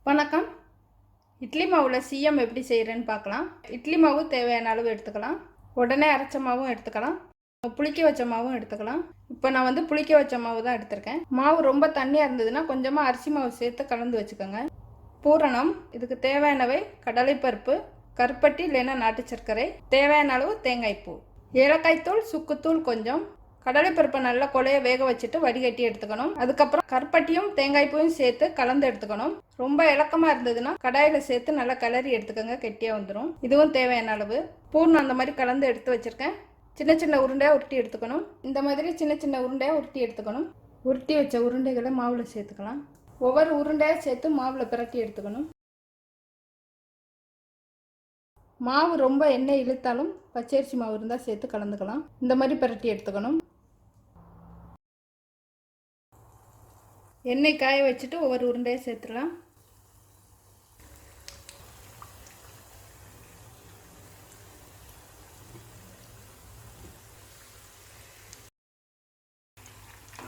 வணக்கம். இட்லி மாவில் சீயம் எப்படி செய்கிறேன்னு பார்க்கலாம். இட்லி மாவு தேவையான அளவு எடுத்துக்கலாம். உடனே அரைச்ச மாவும் எடுத்துக்கலாம், புளிக்க வச்ச மாவும் எடுத்துக்கலாம். இப்போ நான் புளிக்க வச்ச மாவு தான் எடுத்திருக்கேன். மாவு ரொம்ப தண்ணியாக இருந்ததுன்னா கொஞ்சமாக அரிசி மாவு சேர்த்து கலந்து வச்சுக்கோங்க. பூரணம், இதுக்கு தேவையானவை கடலைப்பருப்பு, கருப்பட்டி இல்லைன்னா நாட்டு சர்க்கரை, தேவையான அளவு தேங்காய் பூ, ஏலக்காய் தூள், சுக்குத்தூள் கொஞ்சம், கடலைப்பருப்பை நல்லா கொலைய வேக வச்சுட்டு வடிகட்டி எடுத்துக்கணும். அதுக்கப்புறம் கருப்பட்டியும் தேங்காய் பூவும் சேர்த்து கலந்து எடுத்துக்கணும். ரொம்ப இலக்கமாக இருந்ததுன்னா கடாயில் சேர்த்து நல்லா கிளறி எடுத்துக்கோங்க, கெட்டியாக வந்துடும். இதுவும் தேவையான அளவு. பூர்ணம் அந்த மாதிரி கலந்து எடுத்து வச்சுருக்கேன். சின்ன சின்ன உருண்டையாக உருட்டி எடுத்துக்கணும். இந்த மாதிரி சின்ன சின்ன உருண்டையாக உருட்டி எடுத்துக்கணும். உருட்டி வச்ச உருண்டைகளை மாவில் சேர்த்துக்கலாம். ஒவ்வொரு உருண்டையாக சேர்த்து மாவில் பிரட்டி எடுத்துக்கணும். மாவு ரொம்ப எண்ணெய் இழுத்தாலும் பச்சரிசி மாவு இருந்தால் சேர்த்து கலந்துக்கலாம். இந்த மாதிரி பிரட்டி எடுத்துக்கணும். எண்ணெய் காய வச்சுட்டு ஒவ்வொரு உருண்டையை சேர்த்துக்கலாம்.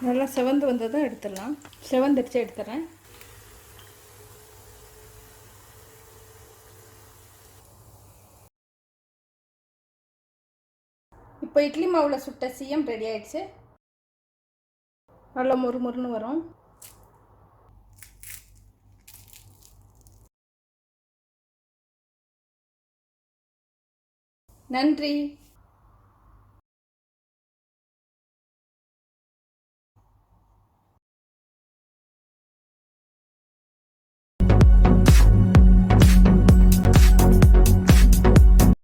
நல்லா செவந்து வந்ததும் எடுத்துடலாம். செவந்துடுச்சு, எடுத்துறேன். இப்போ இட்லி மாவில் சுட்ட சீயம் ரெடி ஆயிடுச்சு. நல்லா முறுமுறுன்னு வரும். நன்றி.